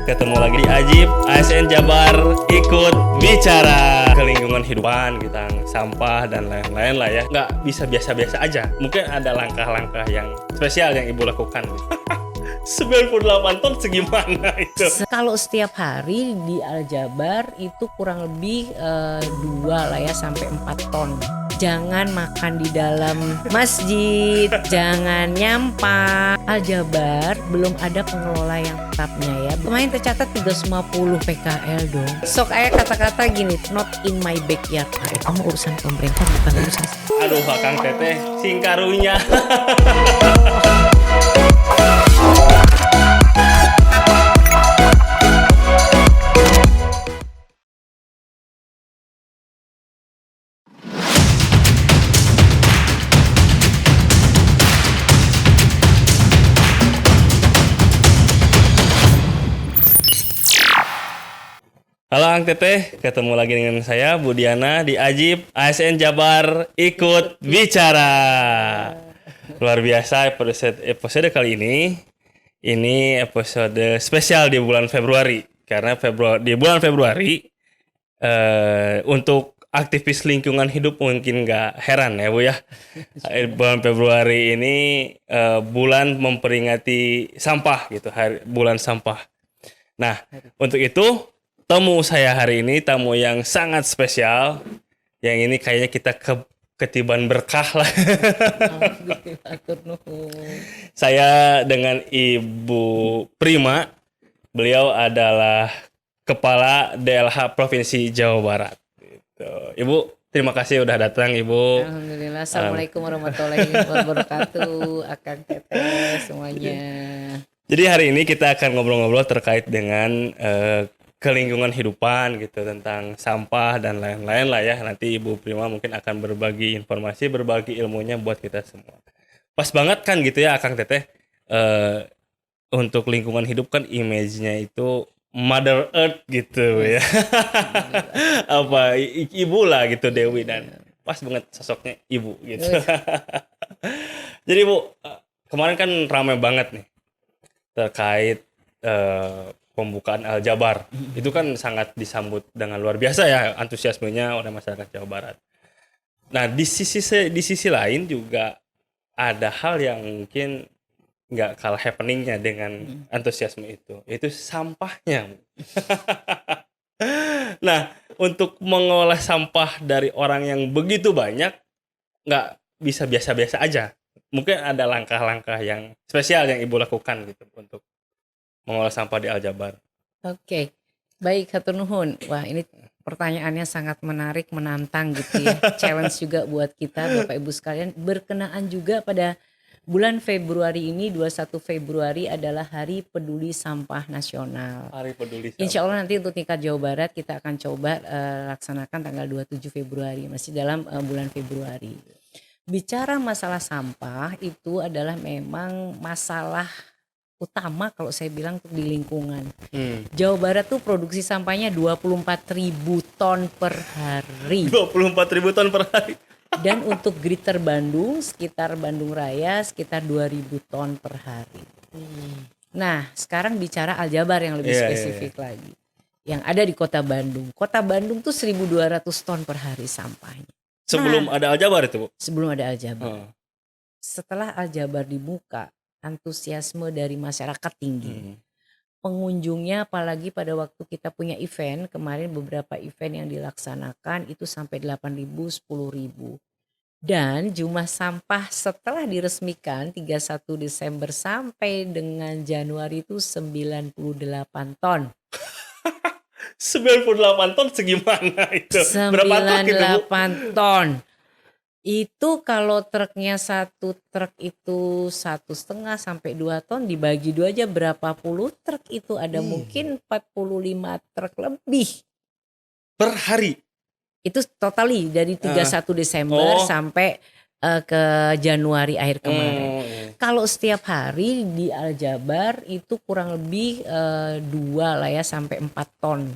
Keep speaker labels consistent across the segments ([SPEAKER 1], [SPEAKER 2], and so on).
[SPEAKER 1] Ketemu lagi di Ajib, ASN Jabar ikut bicara ke lingkungan hidupan, tentang sampah dan lain-lain lah ya. Nggak bisa biasa-biasa aja. Mungkin ada langkah-langkah yang spesial yang Ibu lakukan. 98 ton segimana itu?
[SPEAKER 2] Kalau setiap hari di Aljabar itu kurang lebih 2 lah ya sampai 4 ton. Jangan makan di dalam masjid, jangan nyampah. Aljabar belum ada pengelola yang tetapnya ya. Kemarin tercatat 350 PKL dong. Sok ayah kata-kata gini, not in my backyard. Kamu urusan pemerintah bukan urusan.
[SPEAKER 1] Aduh, Kang Teteh, singkarunya. Halo Kang Teteh, ketemu lagi dengan saya Budiana di Ajib ASN Jabar ikut bicara. Luar biasa episode kali ini episode spesial di bulan Februari karena di bulan Februari untuk aktivis lingkungan hidup mungkin nggak heran ya Bu ya. Bulan Februari ini bulan memperingati sampah gitu, bulan sampah. Nah, untuk itu tamu saya hari ini tamu yang sangat spesial. Yang ini kayaknya kita ketiban berkah lah. Saya dengan Ibu Prima. Beliau adalah Kepala DLH Provinsi Jawa Barat. Gitu. Ibu, terima kasih udah datang Ibu.
[SPEAKER 2] Alhamdulillah. Assalamualaikum warahmatullahi wabarakatuh. Akang Teteh semuanya.
[SPEAKER 1] Jadi hari ini kita akan ngobrol-ngobrol terkait dengan kelingkungan hidupan gitu, tentang sampah dan lain-lain lah ya. Nanti Ibu Prima mungkin akan berbagi informasi, berbagi ilmunya buat kita semua. Pas banget kan gitu ya Akang Teteh, untuk lingkungan hidup kan image-nya itu Mother Earth gitu ya. Apa ibu lah gitu, Dewi, dan pas banget sosoknya ibu gitu. Jadi Bu, kemarin kan ramai banget nih terkait pembukaan Aljabar. Itu kan sangat disambut dengan luar biasa ya antusiasmenya oleh masyarakat Jawa Barat. Nah, di sisi lain juga ada hal yang mungkin nggak kalah happeningnya dengan antusiasme itu sampahnya. Nah, untuk mengolah sampah dari orang yang begitu banyak nggak bisa biasa-biasa aja. Mungkin ada langkah-langkah yang spesial yang Ibu lakukan gitu untuk mengolah sampah di Aljabar.
[SPEAKER 2] Oke, baik, hatur nuhun. Wah, ini pertanyaannya sangat menarik, menantang gitu ya. Challenge juga buat kita Bapak Ibu sekalian. Berkenaan juga pada bulan Februari ini, 21 Februari adalah Hari Peduli Sampah Nasional.
[SPEAKER 1] Hari Peduli Sampah.
[SPEAKER 2] Insya Allah nanti untuk tingkat Jawa Barat kita akan coba laksanakan tanggal 27 Februari, masih dalam bulan Februari. Bicara masalah sampah itu adalah memang masalah utama kalau saya bilang untuk di lingkungan. Jawa Barat tuh produksi sampahnya 24.000 ton per hari.
[SPEAKER 1] 24.000 ton per hari.
[SPEAKER 2] Dan untuk Greater Bandung, sekitar Bandung Raya, sekitar 2.000 ton per hari. Nah, sekarang bicara Aljabar yang lebih spesifik lagi. Yang ada di Kota Bandung. Kota Bandung tuh 1.200 ton per hari sampahnya.
[SPEAKER 1] Sebelum ada Aljabar itu, Bu?
[SPEAKER 2] Sebelum ada Aljabar. Setelah Aljabar dibuka, antusiasme dari masyarakat tinggi. Pengunjungnya apalagi pada waktu kita punya event, kemarin beberapa event yang dilaksanakan itu sampai 8.000, 10.000. Dan jumlah sampah setelah diresmikan 31 Desember sampai dengan Januari itu 98 ton.
[SPEAKER 1] 98 ton segimana itu? Berapa truk itu, Bu?
[SPEAKER 2] 98 ton. Itu kalau truknya satu truk itu 1,5 sampai 2 ton dibagi 2 aja berapa puluh truk itu ada mungkin 45 truk lebih.
[SPEAKER 1] Per hari?
[SPEAKER 2] Itu totali dari 31 Desember sampai ke Januari akhir kemarin. Kalau setiap hari di Aljabar itu kurang lebih 2 lah ya sampai 4 ton.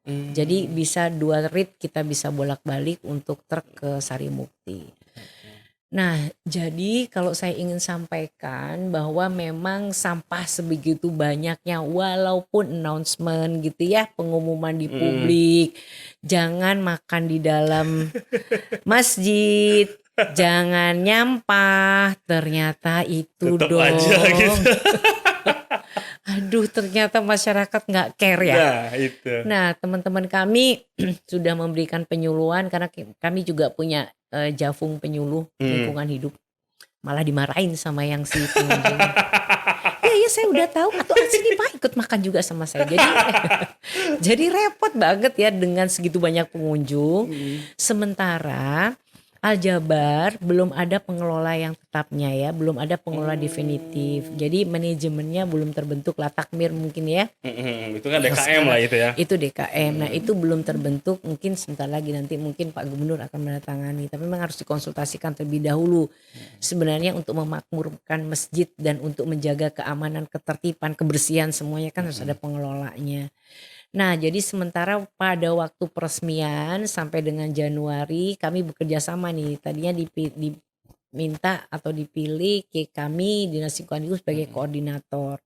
[SPEAKER 2] Jadi bisa 2 rit kita bisa bolak-balik untuk truk ke Sarimukti. Nah, jadi kalau saya ingin sampaikan bahwa memang sampah sebegitu banyaknya walaupun announcement gitu ya, pengumuman di
[SPEAKER 1] Mm.
[SPEAKER 2] publik, jangan makan di dalam masjid, jangan nyampah, ternyata itu
[SPEAKER 1] Tetap aja
[SPEAKER 2] dong.
[SPEAKER 1] gitu.
[SPEAKER 2] Aduh, ternyata masyarakat nggak care ya.
[SPEAKER 1] Nah, itu.
[SPEAKER 2] Nah, teman-teman kami sudah memberikan penyuluhan karena kami juga punya Javung penyuluh
[SPEAKER 1] Mm.
[SPEAKER 2] lingkungan hidup. Malah dimarahin sama yang si pengunjungnya. Ya, ya saya udah tahu. Atau sini Pak ikut makan juga sama saya. Jadi jadi repot banget ya dengan segitu banyak pengunjung.
[SPEAKER 1] Mm.
[SPEAKER 2] Sementara Aljabar belum ada pengelola yang tetapnya ya, belum ada pengelola definitif. Jadi manajemennya belum terbentuk lah, takmir mungkin ya.
[SPEAKER 1] Itu kan
[SPEAKER 2] Yang
[SPEAKER 1] DKM lah
[SPEAKER 2] sekarang
[SPEAKER 1] itu ya.
[SPEAKER 2] itu DKM. Nah, itu belum terbentuk, mungkin sebentar lagi nanti mungkin Pak Gubernur akan menandatangani. Tapi memang harus dikonsultasikan terlebih dahulu. Sebenarnya untuk memakmurkan masjid dan untuk menjaga keamanan, ketertiban, kebersihan semuanya kan harus ada pengelolanya. Nah, jadi sementara pada waktu peresmian sampai dengan Januari kami bekerja sama nih. Tadinya diminta atau dipilih ke kami Dinas Lingkungan Hidup sebagai koordinator.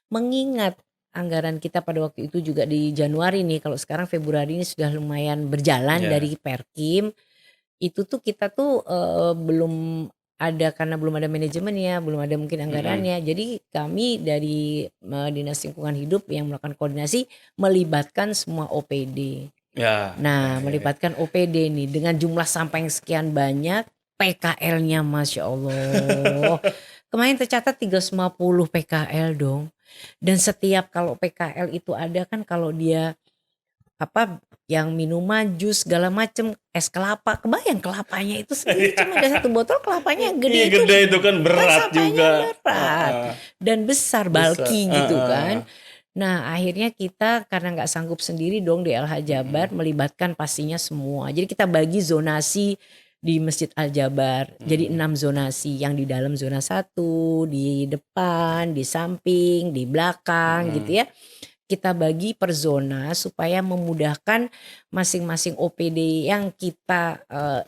[SPEAKER 2] Mengingat anggaran kita pada waktu itu juga di Januari nih, kalau sekarang Februari ini sudah lumayan berjalan
[SPEAKER 1] Ya.
[SPEAKER 2] dari Perkim, itu tuh kita tuh belum ada karena belum ada manajemen ya, belum ada mungkin anggarannya. Jadi kami dari Dinas Lingkungan Hidup yang melakukan koordinasi melibatkan semua OPD.
[SPEAKER 1] Ya.
[SPEAKER 2] Nah, melibatkan OPD nih dengan jumlah sampah yang sekian banyak, PKL-nya Masya Allah. Kemarin tercatat 350 PKL dong. Dan setiap kalau PKL itu ada kan kalau dia apa yang minuman, jus segala macem, es kelapa, kebayang kelapanya itu sendiri cuma ada satu botol kelapanya yang gede
[SPEAKER 1] Iya,
[SPEAKER 2] itu
[SPEAKER 1] gede itu kan berat
[SPEAKER 2] sampahnya
[SPEAKER 1] juga.
[SPEAKER 2] berat dan besar,
[SPEAKER 1] Besar.
[SPEAKER 2] bulky gitu kan. Nah, akhirnya kita karena nggak sanggup sendiri dong di LH Jabar melibatkan pastinya semua. Jadi kita bagi zonasi di Masjid Al Jabar. Jadi 6 zonasi, yang di dalam zona 1, di depan, di samping, di belakang gitu ya. Kita bagi per zona supaya memudahkan masing-masing OPD yang kita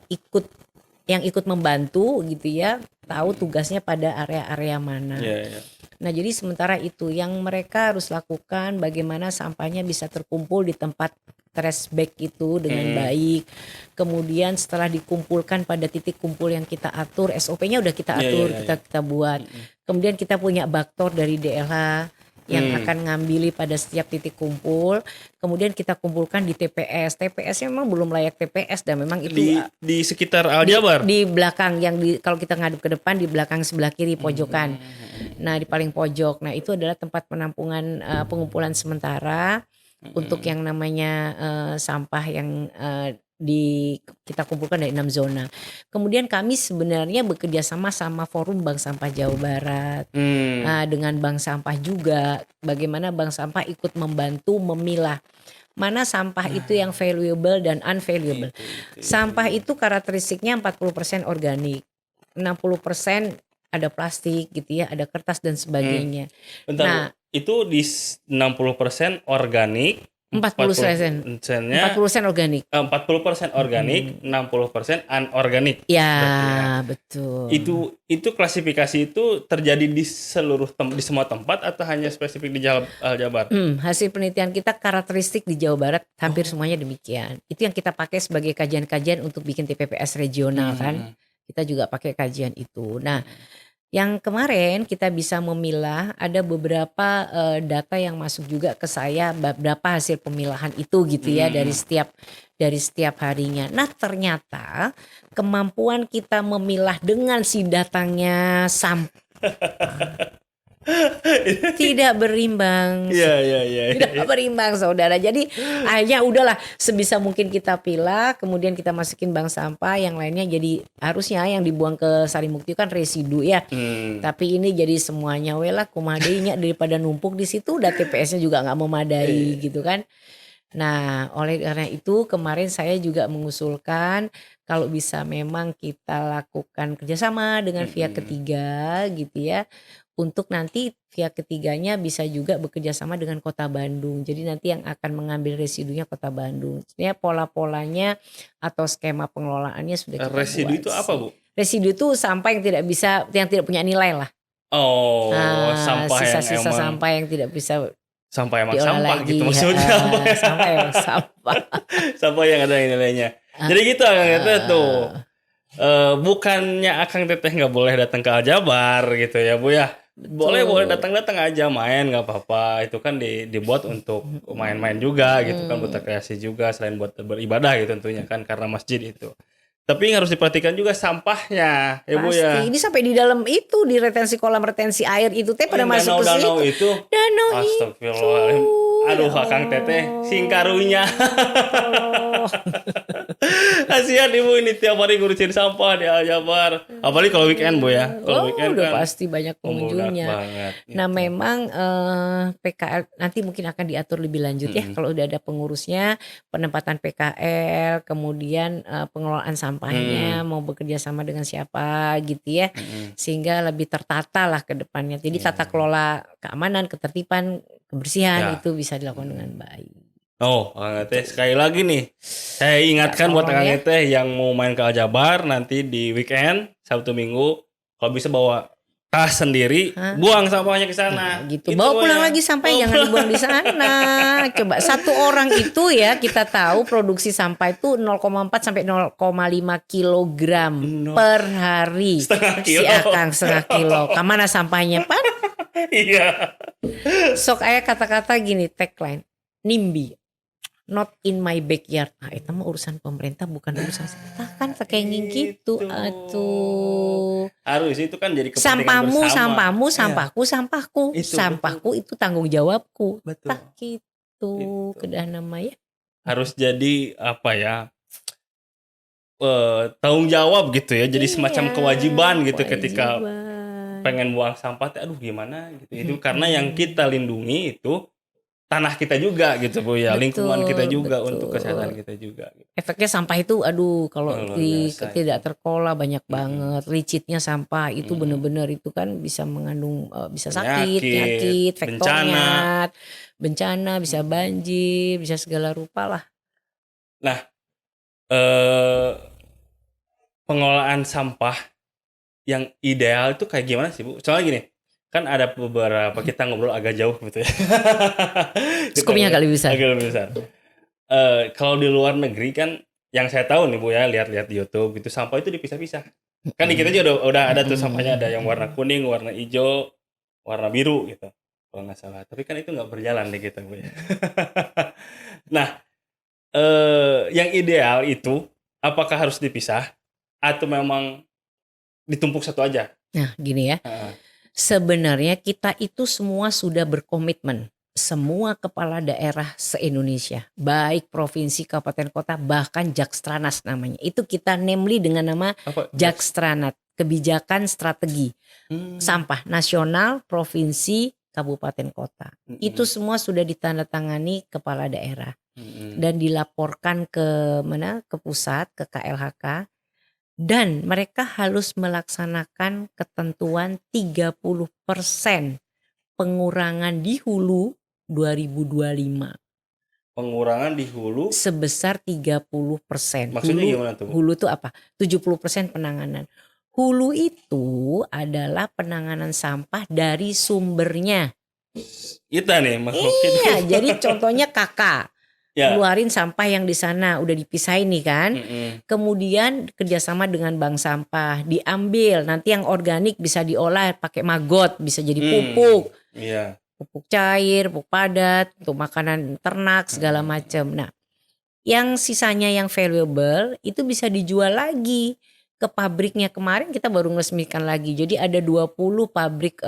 [SPEAKER 2] ikut membantu gitu ya, tahu tugasnya pada area-area mana.
[SPEAKER 1] Iya.
[SPEAKER 2] Nah, jadi sementara itu yang mereka harus lakukan bagaimana sampahnya bisa terkumpul di tempat trash bag itu dengan baik. Kemudian setelah dikumpulkan pada titik kumpul yang kita atur, SOP-nya udah kita
[SPEAKER 1] Iya,
[SPEAKER 2] atur,
[SPEAKER 1] iya.
[SPEAKER 2] kita buat. Kemudian kita punya baktor dari DLH yang akan ngambil pada setiap titik kumpul. Kemudian kita kumpulkan di TPS. TPS-nya memang belum layak TPS dan memang itu
[SPEAKER 1] Di sekitar Aljabar.
[SPEAKER 2] di belakang yang kalau kita ngadep ke depan di belakang sebelah kiri pojokan. Nah, di paling pojok. Nah, itu adalah tempat penampungan pengumpulan sementara untuk yang namanya sampah yang kita kumpulkan dari 6 zona. Kemudian kami sebenarnya bekerja sama Forum Bank Sampah Jawa Barat. Dengan bank sampah juga, bagaimana bank sampah ikut membantu memilah mana sampah itu yang valuable dan unvaluable. Sampah itu karakteristiknya 40% organik, 60% ada plastik gitu ya, ada kertas dan sebagainya.
[SPEAKER 1] Bentar,
[SPEAKER 2] Nah,
[SPEAKER 1] itu di 60% organik,
[SPEAKER 2] 40%.
[SPEAKER 1] 40%-nya
[SPEAKER 2] 40% organik.
[SPEAKER 1] 40% organik, 60% anorganik.
[SPEAKER 2] Ya, betul.
[SPEAKER 1] Itu klasifikasi itu terjadi di di semua tempat atau hanya spesifik di Aljabar?
[SPEAKER 2] Hasil penelitian kita karakteristik di Jawa Barat hampir semuanya demikian. Itu yang kita pakai sebagai kajian-kajian untuk bikin TPPS regional kan. Kita juga pakai kajian itu. Nah, yang kemarin kita bisa memilah ada beberapa data yang masuk juga ke saya, berapa hasil pemilahan itu gitu ya dari setiap harinya. Nah, ternyata kemampuan kita memilah dengan si datangnya sampah tidak berimbang.
[SPEAKER 1] Iya.
[SPEAKER 2] Tidak berimbang saudara. Jadi akhirnya udahlah sebisa mungkin kita pilah, kemudian kita masukin bank sampah, yang lainnya jadi harusnya yang dibuang ke Sarimukti kan residu ya. Tapi ini jadi semuanya wela kumadainya daripada numpuk di situ, udah TPS-nya juga nggak memadai gitu kan. Nah, oleh karena itu kemarin saya juga mengusulkan kalau bisa memang kita lakukan kerjasama dengan pihak ketiga gitu ya. Untuk nanti pihak ketiganya bisa juga bekerja sama dengan Kota Bandung. Jadi nanti yang akan mengambil residunya Kota Bandung. Sebenarnya pola-polanya atau skema pengelolaannya sudah kita
[SPEAKER 1] Residu
[SPEAKER 2] buat
[SPEAKER 1] itu apa,
[SPEAKER 2] sih.
[SPEAKER 1] Bu?
[SPEAKER 2] Residu itu sampah yang tidak punya nilai lah.
[SPEAKER 1] Oh, sampah yang
[SPEAKER 2] Sisa-sisa
[SPEAKER 1] emang
[SPEAKER 2] sampah yang tidak bisa
[SPEAKER 1] sampah emang
[SPEAKER 2] diolah
[SPEAKER 1] sampah
[SPEAKER 2] lagi.
[SPEAKER 1] gitu maksudnya apa ya?
[SPEAKER 2] Sampah emang sampah.
[SPEAKER 1] Sampah yang ada nilainya. Jadi gitu Akang Teteh tuh. Bukannya Akang Teteh nggak boleh datang ke Aljabar gitu ya Bu ya. Boleh datang aja main nggak apa-apa. Itu kan dibuat untuk main-main juga gitu kan, buat rekreasi juga selain buat beribadah gitu tentunya kan karena masjid itu. Tapi harus diperhatikan juga sampahnya ya Bu ya.
[SPEAKER 2] Pasti. Ini sampai di dalam itu di kolam retensi air itu teh pada masuk ke situ.
[SPEAKER 1] Danau itu.
[SPEAKER 2] Danau
[SPEAKER 1] Astagfirullahaladzim. Aduh Akang Teteh singkarunya. Kasihan Ibu ini tiap hari ngurusin sampah di Aljabar. Apalagi kalau weekend Bu ya. Kalau weekend
[SPEAKER 2] udah
[SPEAKER 1] kan
[SPEAKER 2] pasti banyak pengunjungnya.
[SPEAKER 1] banget.
[SPEAKER 2] Nah
[SPEAKER 1] gitu.
[SPEAKER 2] memang PKL nanti mungkin akan diatur lebih lanjut ya kalau udah ada pengurusnya, penempatan PKL, kemudian pengelolaan sampahnya mau bekerja sama dengan siapa gitu ya, sehingga lebih tertata lah ke depannya. Jadi tata kelola keamanan, ketertiban, kebersihan itu bisa dilakukan dengan baik.
[SPEAKER 1] Oh, Akang Teteh sekali lagi nih, saya ingatkan buat Akang Teteh yang mau main ke Aljabar nanti di weekend Sabtu Minggu, kalau bisa bawa tas sendiri, buang sampahnya ke sana.
[SPEAKER 2] Gitu. Bawa pulang lagi sampah, jangan dibuang di sana. Coba satu orang itu ya kita tahu produksi sampah itu 0,4 sampai 0,5 kilogram per hari.
[SPEAKER 1] Setengah kilo.
[SPEAKER 2] Si Akang setengah kilo. Kemana sampahnya Pan?
[SPEAKER 1] Iya.
[SPEAKER 2] Sok aya kata-kata gini tagline, NIMBY. Not in my backyard. Nah, itu mah urusan pemerintah bukan urusan kita kan kenging gitu. Atuh.
[SPEAKER 1] Harus itu kan jadi kepentingan bersama.
[SPEAKER 2] Sampahmu, sampahku. Sampahku itu tanggung jawabku.
[SPEAKER 1] Betul.
[SPEAKER 2] Tak gitu. Kedah namanya.
[SPEAKER 1] Harus jadi apa ya? Tanggung jawab gitu ya. Jadi semacam kewajiban gitu ketika pengen buang sampah. Aduh gimana gitu. Itu karena yang kita lindungi itu tanah kita juga gitu Bu ya, lingkungan kita juga untuk kesehatan kita juga.
[SPEAKER 2] Efeknya sampah itu aduh kalau tidak terkelola banyak banget. Licitnya sampah itu benar-benar itu kan bisa mengandung bisa sakit, penyakit, faktornya, bencana, bisa banjir, bisa segala rupa lah.
[SPEAKER 1] Nah, pengelolaan sampah yang ideal itu kayak gimana sih Bu? Soalnya gini, kan ada beberapa kita ngobrol agak jauh gitu ya.
[SPEAKER 2] Skupnya agak lebih besar.
[SPEAKER 1] Kalau di luar negeri kan yang saya tahu nih Bu ya, lihat-lihat di YouTube gitu sampah itu dipisah-pisah. Kan di kita juga udah ada tuh sampahnya, ada yang warna kuning, warna hijau, warna biru gitu. Kalau nggak salah. Tapi kan itu nggak berjalan di kita Bu ya. Nah, yang ideal itu apakah harus dipisah atau memang ditumpuk satu aja?
[SPEAKER 2] Nah, gini ya. Sebenarnya kita itu semua sudah berkomitmen, semua kepala daerah se-Indonesia, baik provinsi, kabupaten, kota, bahkan Jakstranas namanya. Itu kita namely dengan nama Jakstranat, kebijakan strategi sampah nasional, provinsi, kabupaten, kota. Itu semua sudah ditandatangani kepala daerah dan dilaporkan ke mana? Ke pusat, ke KLHK. Dan mereka harus melaksanakan ketentuan 30% pengurangan di hulu 2025.
[SPEAKER 1] Pengurangan di hulu
[SPEAKER 2] sebesar 30%.
[SPEAKER 1] Maksudnya gimana tuh?
[SPEAKER 2] Hulu itu apa? 70% penanganan. Hulu itu adalah penanganan sampah dari sumbernya.
[SPEAKER 1] Kita nih makhluk
[SPEAKER 2] Iya, jadi contohnya kakak. Keluarin sampah yang di sana udah dipisahin nih kan. Kemudian kerjasama dengan bank sampah diambil. Nanti yang organik bisa diolah pakai maggot, bisa jadi pupuk, pupuk cair, pupuk padat untuk makanan ternak segala macam. Nah, yang sisanya yang valuable itu bisa dijual lagi ke pabriknya. Kemarin kita baru resmikan lagi. Jadi ada 20 pabrik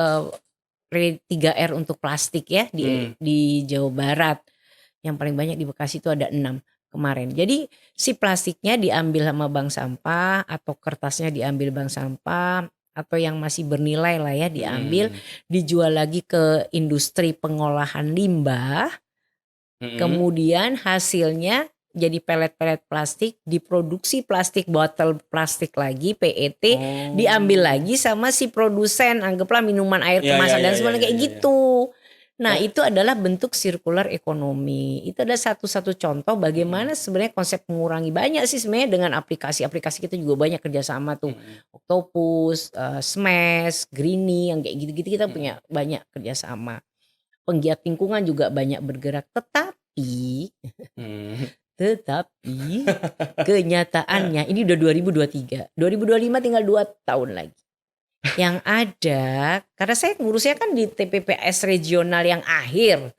[SPEAKER 2] 3R untuk plastik ya di Jawa Barat. Yang paling banyak di Bekasi itu ada 6 kemarin. Jadi si plastiknya diambil sama bank sampah atau kertasnya diambil bank sampah atau yang masih bernilai lah ya diambil, dijual lagi ke industri pengolahan limbah. Kemudian hasilnya jadi pelet-pelet plastik, diproduksi plastik, botol plastik lagi, PET, diambil lagi sama si produsen, anggaplah minuman air kemasan dan sebagainya kayak gitu. Nah, itu adalah bentuk circular ekonomi. Itu adalah satu-satu contoh bagaimana sebenarnya konsep mengurangi. Banyak sih sebenarnya dengan aplikasi-aplikasi kita juga banyak kerjasama tuh. Octopus, Smash, Greeny, yang kayak gitu-gitu kita punya banyak kerjasama. Penggiat lingkungan juga banyak bergerak. Tetapi kenyataannya ini udah 2023. 2025 tinggal 2 tahun lagi. Yang ada, karena saya ngurusnya kan di TPPS regional yang akhir.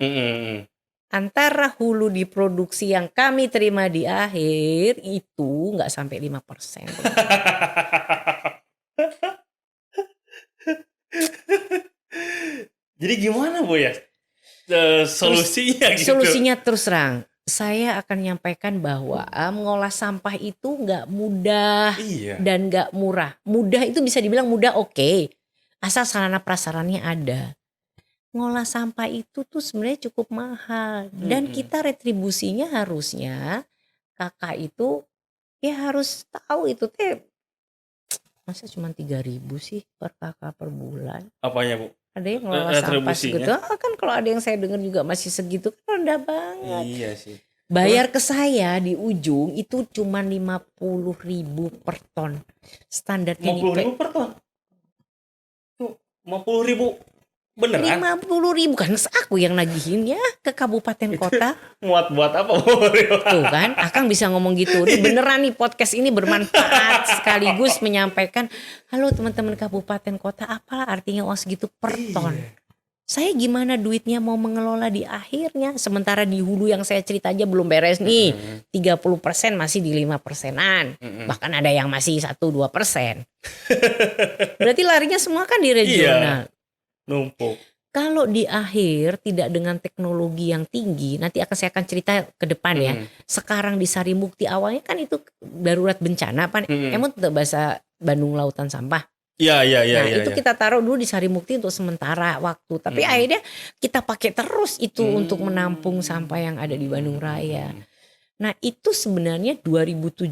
[SPEAKER 2] Antara hulu diproduksi yang kami terima di akhir itu nggak sampai 5%.
[SPEAKER 1] Jadi gimana Bu ya solusinya gitu?
[SPEAKER 2] Solusinya terus terang, saya akan menyampaikan bahwa mengolah sampah itu nggak mudah dan nggak murah. Mudah itu bisa dibilang mudah, oke. Asal sarana prasarannya ada. Ngolah sampah itu tuh sebenarnya cukup mahal. Dan kita retribusinya harusnya kakak itu ya harus tahu itu teh. Masa cuma 3.000 sih per kakak per bulan.
[SPEAKER 1] Apanya Bu?
[SPEAKER 2] Ada yang ngelola sampah segitu. Kan kalau ada yang saya dengar juga masih segitu kan rendah banget.
[SPEAKER 1] Iya sih.
[SPEAKER 2] Bayar ke saya di ujung itu cuma 50.000 per ton. Standarnya
[SPEAKER 1] 50.000 per ton? 50.000 beneran?
[SPEAKER 2] 50.000 kan aku yang nagihin ya ke kabupaten kota.
[SPEAKER 1] Muat buat apa?
[SPEAKER 2] Tuh kan, Akang bisa ngomong gitu. Ini beneran nih podcast ini bermanfaat sekaligus menyampaikan, halo teman-teman kabupaten kota, apalah artinya uang segitu per ton. Saya gimana duitnya mau mengelola di akhirnya, sementara di hulu yang saya cerita aja belum beres nih. 30% masih di 5%-an. Bahkan ada yang masih 1-2%. Berarti larinya semua kan di regional.
[SPEAKER 1] Numpuk.
[SPEAKER 2] Kalau di akhir tidak dengan teknologi yang tinggi, nanti saya akan cerita ke depan ya. Sekarang di Sarimukti awalnya kan itu darurat bencana, Pak. Emang itu bahasa Bandung Lautan Sampah.
[SPEAKER 1] Iya.
[SPEAKER 2] Nah itu kita taruh dulu di Sarimukti untuk sementara waktu. Tapi akhirnya kita pakai terus itu untuk menampung sampah yang ada di Bandung Raya. Nah itu sebenarnya 2017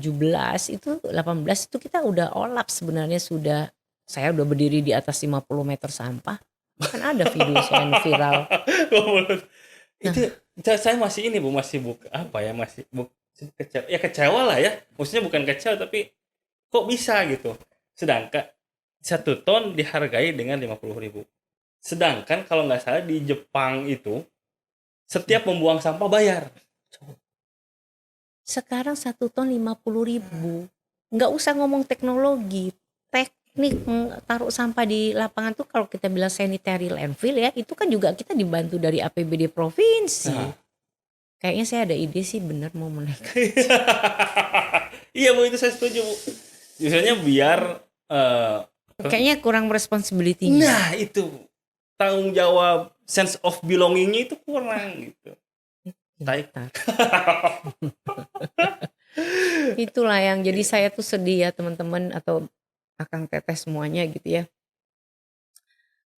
[SPEAKER 2] itu 18 itu kita udah olap sebenarnya sudah. Saya udah berdiri di atas 50 meter sampah. Kan ada video saya viral.
[SPEAKER 1] Itu saya masih ini Bu, masih apa ya, masih kecewa. Ya kecewa lah ya. Maksudnya bukan kecewa tapi kok bisa gitu. Sedangkan 1 ton dihargai dengan 50.000. Sedangkan kalau nggak salah di Jepang itu setiap membuang sampah bayar.
[SPEAKER 2] Sekarang 1 ton 50.000. Nggak usah ngomong teknologi, teknik taruh sampah di lapangan tuh kalau kita bilang sanitary landfill ya, itu kan juga kita dibantu dari APBD provinsi. Kayaknya saya ada ide sih bener mau menaikkan.
[SPEAKER 1] Iya Bu, itu saya setuju Bu. Biasanya biar
[SPEAKER 2] kayaknya kurang responsibility-nya.
[SPEAKER 1] Nah itu tanggung jawab, sense of belonging-nya itu kurang gitu.
[SPEAKER 2] Itulah yang jadi saya tuh sedih ya teman-teman atau Akang Teteh semuanya gitu ya.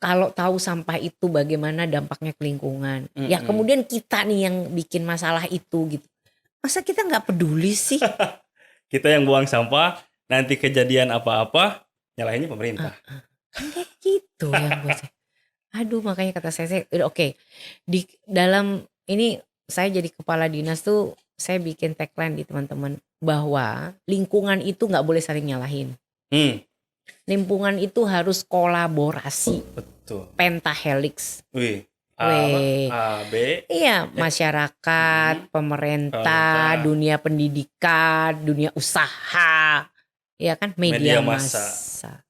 [SPEAKER 2] Kalau tahu sampah itu bagaimana dampaknya ke lingkungan. Ya kemudian kita nih yang bikin masalah itu gitu. Masa kita nggak peduli sih?
[SPEAKER 1] Kita yang buang sampah, nanti kejadian apa-apa nyalahinnya pemerintah.
[SPEAKER 2] Kan kayak gitu yang buat saya. Aduh makanya kata saya oke. Di dalam ini saya jadi kepala dinas tuh saya bikin tagline di teman-teman bahwa lingkungan itu nggak boleh saling nyalahin. Lingkungan itu harus kolaborasi.
[SPEAKER 1] Betul.
[SPEAKER 2] Pentahelix.
[SPEAKER 1] A, B.
[SPEAKER 2] Iya, masyarakat, pemerintah, dunia pendidikan, dunia usaha, ya kan, media massa.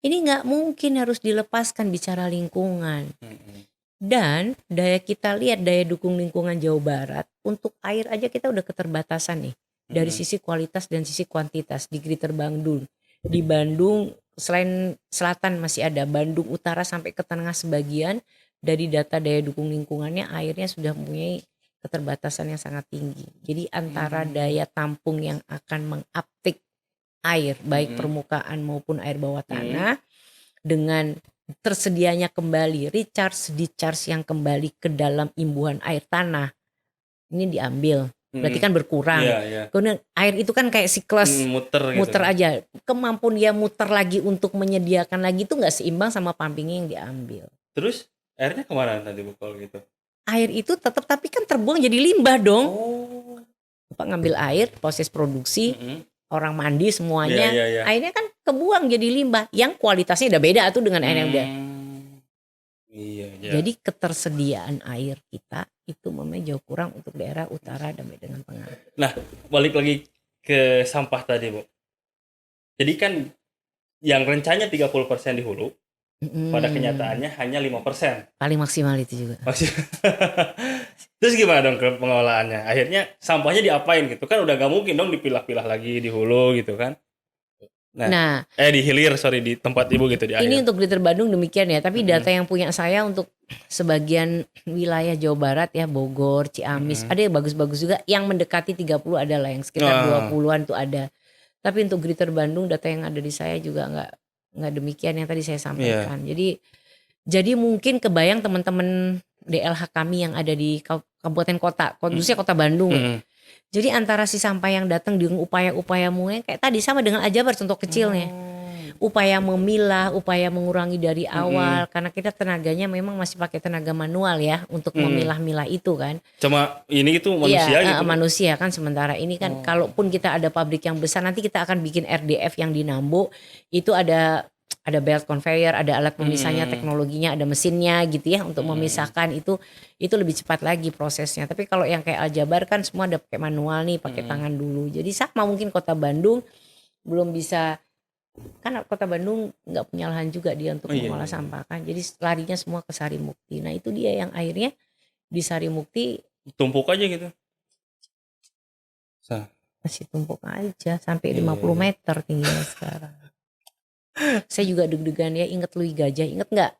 [SPEAKER 2] Ini nggak mungkin harus dilepaskan bicara lingkungan. Dan daya kita lihat daya dukung lingkungan Jawa Barat untuk air aja kita udah keterbatasan nih dari sisi kualitas dan sisi kuantitas di Greater Bandung. Di Bandung selain selatan masih ada, Bandung Utara sampai ke tengah sebagian dari data daya dukung lingkungannya airnya sudah mempunyai keterbatasan yang sangat tinggi. Jadi antara daya tampung yang akan menguptake air baik permukaan maupun air bawah tanah dengan tersedianya kembali recharge discharge yang kembali ke dalam imbuhan air tanah ini diambil. Berarti kan berkurang. Kemudian air itu kan kayak siklus muter gitu. Aja. Kemampuan dia muter lagi untuk menyediakan lagi itu nggak seimbang sama pumpingnya yang diambil.
[SPEAKER 1] Terus airnya kemana tadi Bu kalau gitu?
[SPEAKER 2] air itu tetap tapi kan terbuang jadi limbah dong.
[SPEAKER 1] Oh.
[SPEAKER 2] Bapak ngambil air, proses produksi, orang mandi semuanya,
[SPEAKER 1] Iya.
[SPEAKER 2] airnya kan kebuang jadi limbah yang kualitasnya udah beda tuh dengan air yang udah.
[SPEAKER 1] Iya.
[SPEAKER 2] Jadi ketersediaan air kita itu memang jauh kurang untuk daerah utara sampai dengan tengah.
[SPEAKER 1] Nah, balik lagi ke sampah tadi, Bu. Jadi kan yang rencananya 30% di hulu, pada kenyataannya hanya 5%.
[SPEAKER 2] Paling maksimal itu juga.
[SPEAKER 1] Terus gimana dong ke pengelolaannya? Akhirnya sampahnya diapain gitu? Kan udah gak mungkin dong dipilah-pilah lagi di hulu gitu kan.
[SPEAKER 2] Nah,
[SPEAKER 1] di hilir, di tempat ibu gitu di akhir.
[SPEAKER 2] ini untuk Greater Bandung demikian ya. Tapi data yang punya saya untuk sebagian wilayah Jawa Barat ya, Bogor, Ciamis, ada yang bagus-bagus juga. Yang mendekati 30 adalah yang sekitar 20-an tuh ada. Tapi untuk Greater Bandung data yang ada di saya juga nggak demikian yang tadi saya sampaikan. Jadi mungkin kebayang teman-teman DLH kami yang ada di kabupaten kota, khususnya kota Bandung. Jadi antara si sampah yang datang dengan upaya-upaya mungkin kayak tadi sama dengan Aljabar contoh kecilnya. Upaya memilah, upaya mengurangi dari awal karena kita tenaganya memang masih pakai tenaga manual ya untuk memilah-milah itu kan.
[SPEAKER 1] Cuma ini itu manusia gitu.
[SPEAKER 2] Manusia kan sementara ini kan kalaupun kita ada pabrik yang besar nanti kita akan bikin RDF yang di Nambo itu ada belt conveyor, ada alat pemisahnya, teknologinya, ada mesinnya gitu ya untuk memisahkan itu lebih cepat lagi prosesnya. Tapi kalau yang kayak Aljabar kan semua ada pakai manual nih, pakai tangan dulu. Jadi sama mungkin Kota Bandung belum bisa, kan Kota Bandung nggak punya lahan juga dia untuk mengolah sampah kan. Jadi larinya semua ke Sarimukti. Nah itu dia yang akhirnya di Sarimukti
[SPEAKER 1] tumpuk aja gitu.
[SPEAKER 2] Masih tumpuk aja sampai 50 meter tingginya sekarang. Saya juga deg-degan ya, inget Lui Gajah, inget nggak?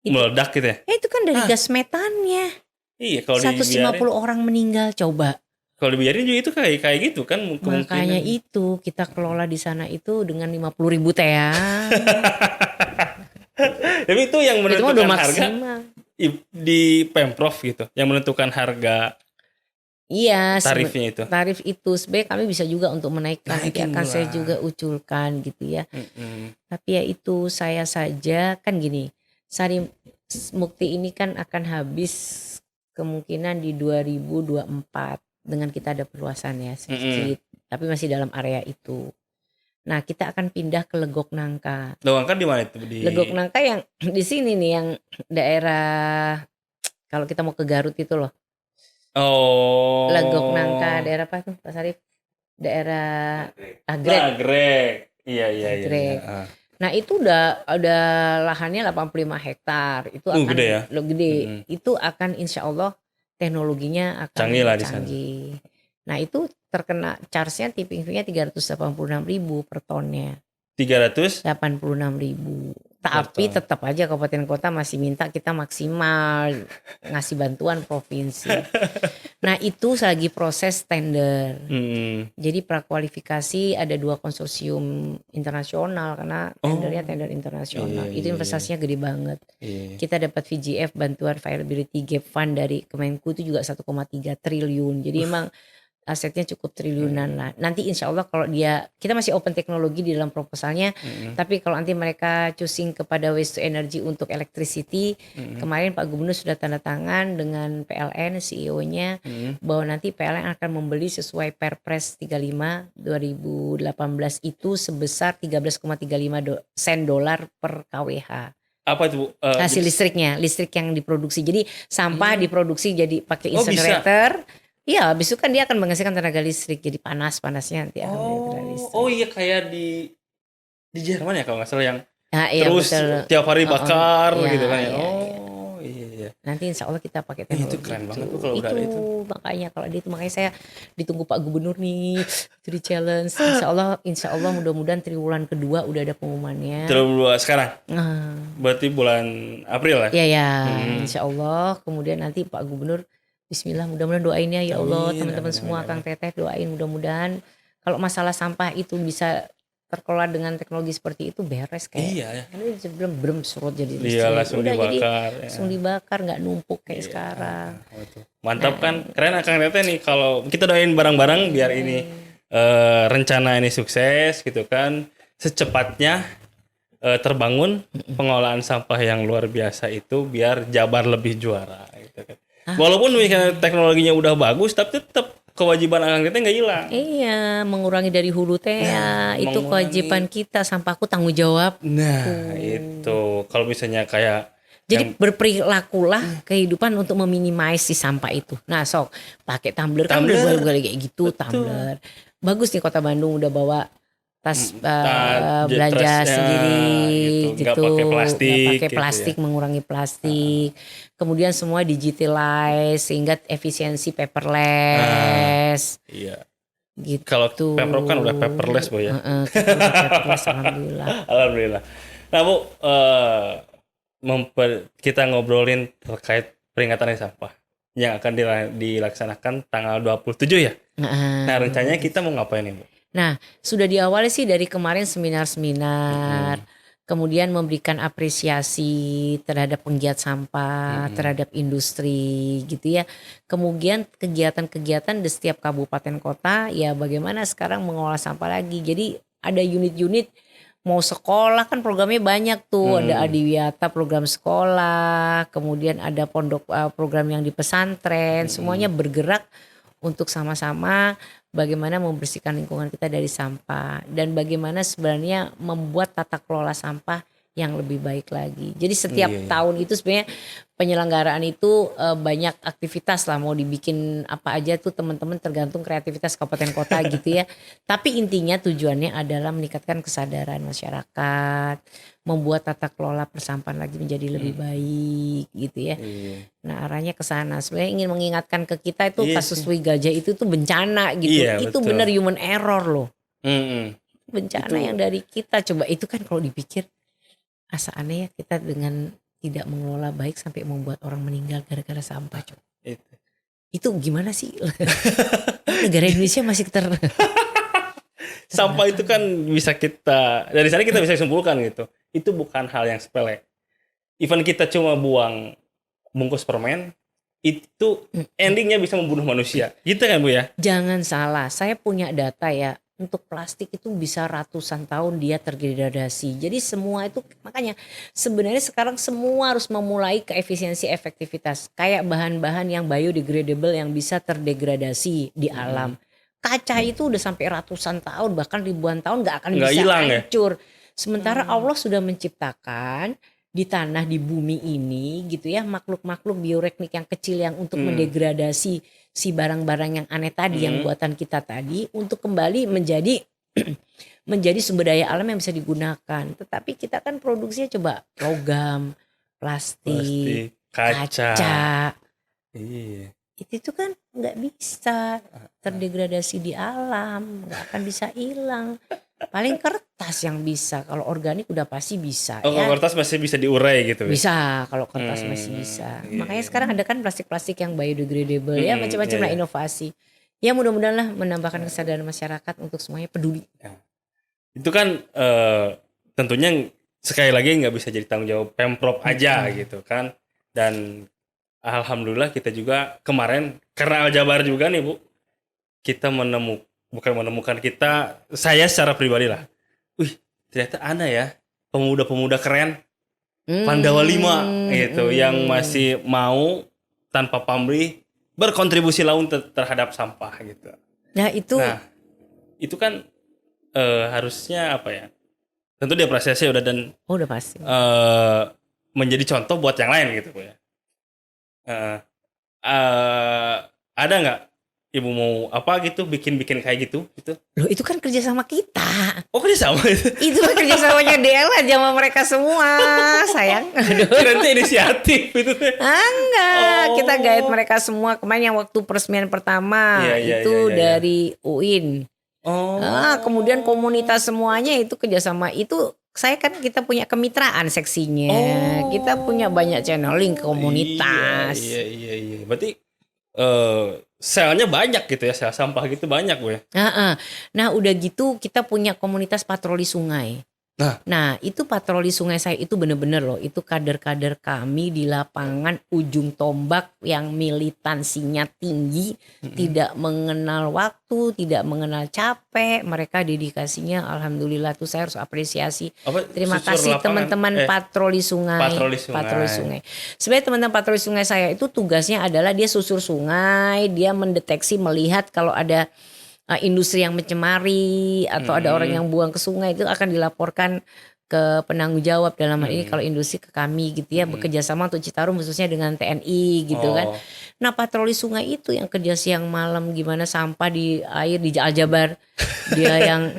[SPEAKER 1] Meledak gitu ya?
[SPEAKER 2] Itu kan dari gas metannya.
[SPEAKER 1] Iya, kalau
[SPEAKER 2] 150 orang meninggal, coba.
[SPEAKER 1] Kalau dibiarin juga itu kayak gitu kan.
[SPEAKER 2] Makanya itu kita kelola di sana itu dengan 50.000 teang.
[SPEAKER 1] Tapi itu yang menentukan harga di Pemprov gitu, yang menentukan harga.
[SPEAKER 2] Iya,
[SPEAKER 1] tarifnya itu.
[SPEAKER 2] Tarif itu sebenarnya kami bisa juga untuk menaikkan, nanti akan saya juga uculkan gitu ya. Tapi ya itu saya saja kan gini, Sarimukti ini kan akan habis kemungkinan di 2024 dengan kita ada perluasan ya sedikit, tapi masih dalam area itu. Nah kita akan pindah ke Legok Nangka.
[SPEAKER 1] Legok Nangka di mana itu?
[SPEAKER 2] Legok Nangka yang di sini nih, yang daerah kalau kita mau ke Garut itu loh. Legok Nangka daerah apa tuh Pak Sarif? Daerah
[SPEAKER 1] Nagrek. Iya.
[SPEAKER 2] Nah itu udah lahannya 85 hektar. Itu akan
[SPEAKER 1] gede ya?
[SPEAKER 2] Gede. Itu akan insya Allah teknologinya akan
[SPEAKER 1] canggih lah di sana.
[SPEAKER 2] Nah itu terkena charge-nya tipping fee-nya 386.000 per tonnya.
[SPEAKER 1] 386.000.
[SPEAKER 2] Tapi tetap aja kabupaten kota masih minta kita maksimal ngasih bantuan provinsi. Nah itu lagi proses tender. Jadi prakualifikasi ada 2 konsorsium internasional karena tendernya tender internasional. Itu investasinya gede banget. Kita dapat VGF bantuan Viability Gap Fund dari Kemenku itu juga 1,3 triliun. Jadi emang asetnya cukup triliunan lah. Nanti insya Allah kalau kita masih open teknologi di dalam proposalnya. Tapi kalau nanti mereka choosing kepada waste to energy untuk electricity, kemarin Pak Gubernur sudah tanda tangan dengan PLN CEO-nya bahwa nanti PLN akan membeli sesuai Perpres 35 2018 itu sebesar 13,35 sen dolar per kWh.
[SPEAKER 1] Apa itu?
[SPEAKER 2] Hasil listriknya, listrik yang diproduksi. Jadi sampah diproduksi jadi pakai incinerator. Iya, habis itu kan dia akan menghasilkan tenaga listrik, jadi panasnya nanti akan tenaga listrik.
[SPEAKER 1] Iya kayak di Jerman ya kalau nggak salah yang terus
[SPEAKER 2] betul.
[SPEAKER 1] Tiap hari bakar gitu kan ya. Iya.
[SPEAKER 2] Nanti insya Allah kita pakai teknologi
[SPEAKER 1] itu keren banget tuh kalau udah itu.
[SPEAKER 2] Makanya kalau makanya saya ditunggu Pak Gubernur nih, itu di challenge. Insya Allah mudah-mudahan triwulan kedua udah ada pengumumannya.
[SPEAKER 1] Triwulan sekarang? Berarti bulan April ya?
[SPEAKER 2] Iya, insya Allah. Kemudian nanti Pak Gubernur Bismillah, mudah-mudahan doain ya Allah, teman-teman semua, Kang Teteh doain mudah-mudahan kalau masalah sampah itu bisa terkelola dengan teknologi seperti itu beres kayak.
[SPEAKER 1] Iya ya.
[SPEAKER 2] Ini sebelum surut jadi listrik.
[SPEAKER 1] Iya, langsung dibakar.
[SPEAKER 2] Langsung dibakar, nggak numpuk kayak sekarang.
[SPEAKER 1] Mantap kan, keren Kang Teteh nih kalau kita doain bareng-bareng biar ini rencana ini sukses gitu kan, secepatnya terbangun pengolahan sampah yang luar biasa itu biar Jabar lebih juara gitu kan. Walaupun misalnya teknologinya udah bagus, tapi tetap kewajiban akang kita nggak hilang.
[SPEAKER 2] Iya, mengurangi dari hulu teh ya, itu kewajiban
[SPEAKER 1] Mengurangi.
[SPEAKER 2] kita, sampahku tanggung jawab.
[SPEAKER 1] Nah, itu kalau misalnya kayak
[SPEAKER 2] Jadi
[SPEAKER 1] yang
[SPEAKER 2] berperilakulah kehidupan untuk meminimais si sampah itu. Nah, sok pakai tumbler kan udah
[SPEAKER 1] tumbler,
[SPEAKER 2] boleh kayak gitu,
[SPEAKER 1] betul.
[SPEAKER 2] tumbler. Bagus nih Kota Bandung udah bawa tas belanja
[SPEAKER 1] Trustnya gitu,
[SPEAKER 2] sendiri
[SPEAKER 1] nggak
[SPEAKER 2] gitu,
[SPEAKER 1] pakai
[SPEAKER 2] nggak
[SPEAKER 1] plastik
[SPEAKER 2] pakai
[SPEAKER 1] gitu ya.
[SPEAKER 2] plastik, mengurangi plastik. Kemudian semua digitalize sehingga efisiensi
[SPEAKER 1] Nah,
[SPEAKER 2] paperless
[SPEAKER 1] iya. Kalau
[SPEAKER 2] gitu.
[SPEAKER 1] Pemprov kan udah paperless Bu ya.
[SPEAKER 2] Heeh, kita udah paperless alhamdulillah.
[SPEAKER 1] Alhamdulillah. Nah Bu, kita ngobrolin terkait peringatan hari sampah yang akan dilaksanakan tanggal 27 ya. Nah
[SPEAKER 2] Heeh.
[SPEAKER 1] rencananya kita mau ngapain nih Bu?
[SPEAKER 2] Nah, sudah diawali sih dari kemarin seminar-seminar,
[SPEAKER 1] Mm-mm.
[SPEAKER 2] kemudian memberikan apresiasi terhadap penggiat sampah,
[SPEAKER 1] Mm-mm.
[SPEAKER 2] terhadap industri gitu ya. Kemudian kegiatan-kegiatan di setiap kabupaten kota ya bagaimana sekarang mengolah sampah lagi. Jadi ada unit-unit mau sekolah kan programnya banyak tuh, ada
[SPEAKER 1] Mm.
[SPEAKER 2] Adiwiyata program sekolah, kemudian ada pondok program yang di pesantren, semuanya
[SPEAKER 1] Mm-mm.
[SPEAKER 2] bergerak untuk sama-sama bagaimana membersihkan lingkungan kita dari sampah dan bagaimana sebenarnya membuat tata kelola sampah yang lebih baik lagi. Jadi setiap
[SPEAKER 1] Iya, iya.
[SPEAKER 2] tahun itu sebenarnya penyelenggaraan itu banyak aktivitas lah, mau dibikin apa aja tuh teman-teman tergantung kreativitas kabupaten kota gitu ya. Tapi intinya tujuannya adalah meningkatkan kesadaran masyarakat, membuat tata kelola persampahan lagi menjadi lebih baik gitu ya.
[SPEAKER 1] Iya.
[SPEAKER 2] Nah arahnya ke sana. Sebenarnya ingin mengingatkan ke kita itu
[SPEAKER 1] Iya
[SPEAKER 2] kasus
[SPEAKER 1] sih.
[SPEAKER 2] Wih Gajah itu tuh bencana gitu.
[SPEAKER 1] Iya
[SPEAKER 2] Itu
[SPEAKER 1] betul.
[SPEAKER 2] benar human error loh.
[SPEAKER 1] Mm-mm.
[SPEAKER 2] Bencana
[SPEAKER 1] Itu
[SPEAKER 2] yang dari kita. Coba itu kan kalau dipikir asa aneh ya kita dengan tidak mengelola baik sampai membuat orang meninggal gara-gara sampah. Coba.
[SPEAKER 1] itu.
[SPEAKER 2] Itu gimana sih? Negara Indonesia masih
[SPEAKER 1] Sampah itu kan bisa dari sana kita bisa simpulkan gitu. Itu bukan hal yang sepele. Even kita cuma buang bungkus permen, itu endingnya bisa membunuh manusia. Gitu kan Bu ya?
[SPEAKER 2] Jangan salah, saya punya data ya. Untuk plastik itu bisa ratusan tahun dia terdegradasi. Jadi semua itu makanya sebenarnya sekarang semua harus memulai ke efisiensi efektivitas. Kayak bahan-bahan yang biodegradable yang bisa terdegradasi di alam. Kaca itu udah sampai ratusan tahun bahkan ribuan tahun gak akan
[SPEAKER 1] Nggak
[SPEAKER 2] bisa
[SPEAKER 1] hilang ya?
[SPEAKER 2] hancur. Sementara Allah sudah menciptakan di tanah di bumi ini gitu ya makhluk-makhluk bioteknik yang kecil yang untuk mendegradasi si barang-barang yang aneh tadi yang buatan kita tadi untuk kembali menjadi menjadi sumber daya alam yang bisa digunakan. Tetapi kita kan produksinya coba logam, plastik,
[SPEAKER 1] Plastik, kaca.
[SPEAKER 2] kaca.
[SPEAKER 1] Iya.
[SPEAKER 2] Itu kan nggak bisa terdegradasi di alam, nggak akan bisa hilang. Paling kertas yang bisa, kalau organik udah pasti bisa
[SPEAKER 1] Oh,
[SPEAKER 2] ya.
[SPEAKER 1] kalau kertas masih bisa diurai gitu ya?
[SPEAKER 2] Bisa, kalau kertas masih bisa.
[SPEAKER 1] Iya,
[SPEAKER 2] Makanya
[SPEAKER 1] iya.
[SPEAKER 2] sekarang ada kan plastik-plastik yang biodegradable ya macam-macam
[SPEAKER 1] Iya,
[SPEAKER 2] lah
[SPEAKER 1] iya.
[SPEAKER 2] inovasi. Ya mudah-mudahan lah menambahkan kesadaran masyarakat untuk semuanya peduli.
[SPEAKER 1] Itu kan tentunya sekali lagi nggak bisa jadi tanggung jawab Pemprov aja gitu kan. Dan alhamdulillah kita juga kemarin karena Aljabar juga nih Bu, kita saya secara pribadi lah. Wih, ternyata ada ya pemuda-pemuda keren Pandawa 5 gitu yang masih mau tanpa pamrih berkontribusi laun terhadap sampah gitu.
[SPEAKER 2] Nah itu
[SPEAKER 1] Itu kan harusnya apa ya? Tentu diapresiasi udah dan
[SPEAKER 2] udah pasti.
[SPEAKER 1] menjadi contoh buat yang lain gitu Bu ya. Ada nggak Ibu mau apa gitu bikin kayak gitu?
[SPEAKER 2] Loh itu kan kerja sama kita.
[SPEAKER 1] Oh kerja sama itu.
[SPEAKER 2] Itu kan kerjasamanya DL aja sama mereka semua. Sayang. Aduh.
[SPEAKER 1] Nanti inisiatif itu.
[SPEAKER 2] Enggak, kita guide mereka semua. Kemarin yang waktu peresmian pertama
[SPEAKER 1] Iya,
[SPEAKER 2] itu
[SPEAKER 1] iya.
[SPEAKER 2] dari UIN. Kemudian komunitas semuanya itu kerjasama. Itu saya kan kita punya kemitraan seksinya. Kita punya banyak channeling ke komunitas.
[SPEAKER 1] Iya. Berarti selnya banyak gitu ya, sel sampah gitu banyak Bu ya.
[SPEAKER 2] Nah udah gitu kita punya komunitas patroli sungai. Nah, itu patroli sungai saya itu bener-bener loh, itu kader-kader kami di lapangan ujung tombak yang militansinya tinggi, tidak mengenal waktu, tidak mengenal capek, mereka dedikasinya alhamdulillah tuh saya harus apresiasi. Terima kasih teman-teman patroli sungai. Patroli sungai. Sebenarnya teman-teman patroli sungai saya itu tugasnya adalah dia susur sungai, dia mendeteksi melihat kalau ada industri yang mencemari atau ada orang yang buang ke sungai itu akan dilaporkan ke penanggung jawab dalam hal ini kalau industri ke kami gitu ya, bekerja sama untuk Citarum khususnya dengan TNI gitu kan. Nah patroli sungai itu yang kerja siang malam gimana sampah di air di Aljabar dia yang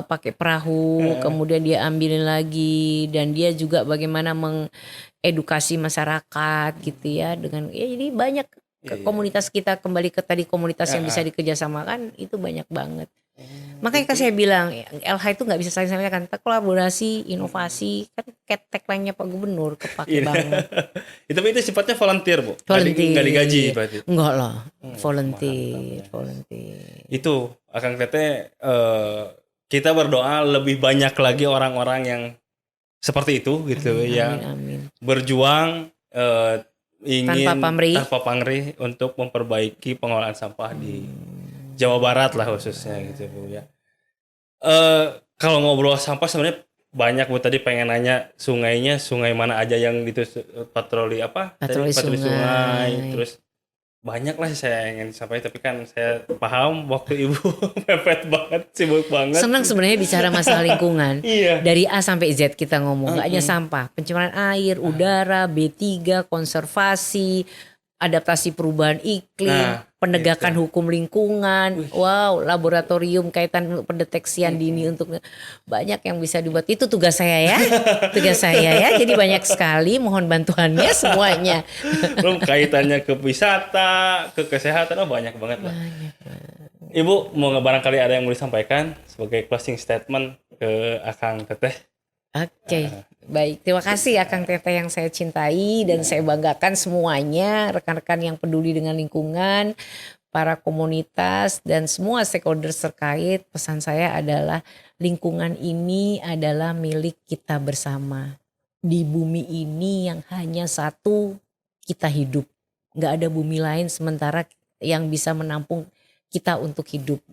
[SPEAKER 2] pakai perahu kemudian dia ambilin lagi dan dia juga bagaimana mengedukasi masyarakat gitu ya dengan ya jadi banyak komunitas kita kembali ke tadi komunitas yang bisa dikerjasamakan itu banyak banget. Makanya kan saya bilang LH itu nggak bisa saling kan kolaborasi, inovasi kan tagline-nya Pak Gubernur kepake banget.
[SPEAKER 1] Tapi itu sifatnya volunteer Bu?
[SPEAKER 2] Volunteer.
[SPEAKER 1] Nggak digaji berarti?
[SPEAKER 2] Enggak lah, volunteer.
[SPEAKER 1] Itu Akang Teteh kita berdoa lebih banyak lagi orang-orang yang seperti itu gitu yang berjuang ingin tanpa pamrih untuk memperbaiki pengelolaan sampah di Jawa Barat lah khususnya gitu Bu ya. Kalau ngobrol sampah sebenarnya banyak Bu, tadi pengen nanya sungai mana aja yang itu patroli sungai terus banyak lah saya ingin sampaikan tapi kan saya paham waktu Ibu mepet banget, sibuk banget.
[SPEAKER 2] Senang sebenarnya bicara masalah lingkungan. Dari A sampai Z kita ngomong, nggak hanya sampah, pencemaran air, udara, B3, konservasi, adaptasi perubahan iklim, penegakan hukum lingkungan, laboratorium kaitan pendeteksian dini untuk banyak yang bisa dibuat. Itu tugas saya ya, jadi banyak sekali, mohon bantuannya semuanya.
[SPEAKER 1] Belum kaitannya ke wisata, ke kesehatan, banyak banget lah. Ibu mau barangkali ada yang mau disampaikan sebagai closing statement ke Akang Teteh?
[SPEAKER 2] Oke. Baik, terima kasih Akang Teteh yang saya cintai dan saya banggakan semuanya, rekan-rekan yang peduli dengan lingkungan, para komunitas dan semua stakeholders terkait. Pesan saya adalah lingkungan ini adalah milik kita bersama. Di bumi ini yang hanya satu kita hidup. Gak ada bumi lain sementara yang bisa menampung kita untuk hidup.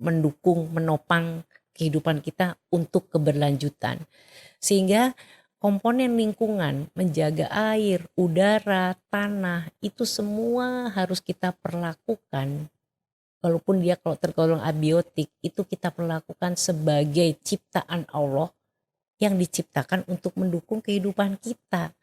[SPEAKER 2] Mendukung, menopang kehidupan kita untuk keberlanjutan. Sehingga komponen lingkungan, menjaga air, udara, tanah, itu semua harus kita perlakukan. Walaupun dia kalau tergolong abiotik, itu kita perlakukan sebagai ciptaan Allah yang diciptakan untuk mendukung kehidupan kita.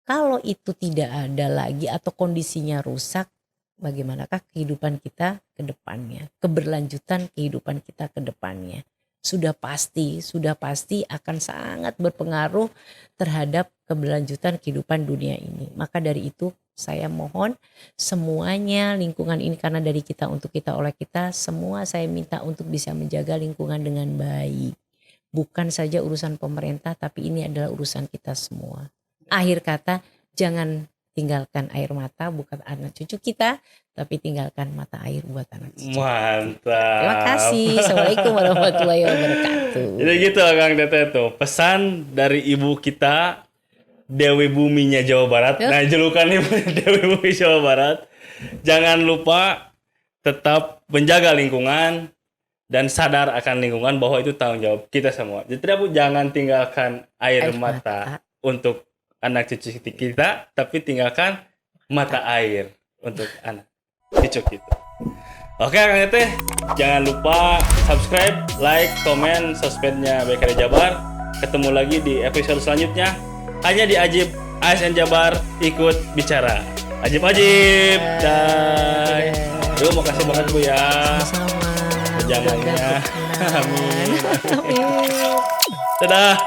[SPEAKER 2] Kalau itu tidak ada lagi atau kondisinya rusak, bagaimanakah kehidupan kita ke depannya? Keberlanjutan kehidupan kita ke depannya. Sudah pasti akan sangat berpengaruh terhadap keberlanjutan kehidupan dunia ini. Maka dari itu saya mohon semuanya lingkungan ini karena dari kita untuk kita oleh kita, semua saya minta untuk bisa menjaga lingkungan dengan baik. Bukan saja urusan pemerintah tapi ini adalah urusan kita semua. Akhir kata jangan tinggalkan air mata bukan anak cucu kita, tapi tinggalkan mata air buat anak cucu.
[SPEAKER 1] Mantap.
[SPEAKER 2] Terima kasih. Assalamualaikum warahmatullahi wabarakatuh.
[SPEAKER 1] Jadi gitu Kang Teteh tuh, pesan dari ibu kita Dewi Buminya Jawa Barat. Nah, julukannya Dewi Bumi Jawa Barat. Jangan lupa tetap menjaga lingkungan dan sadar akan lingkungan bahwa itu tanggung jawab kita semua. Jadi Bu, jangan tinggalkan air mata untuk anak cucu kita, tapi tinggalkan mata air untuk anak cucu kita. Oke Kang Teteh, jangan lupa subscribe, like, komen sosmednya BKD Jabar. Ketemu lagi di episode selanjutnya hanya di Ajib ASN Jabar ikut bicara. Ajib. Dah. Yuk, makasih banget Bu ya.
[SPEAKER 2] Sama-sama.
[SPEAKER 1] Jangannya.
[SPEAKER 2] Amin.
[SPEAKER 1] Dadah.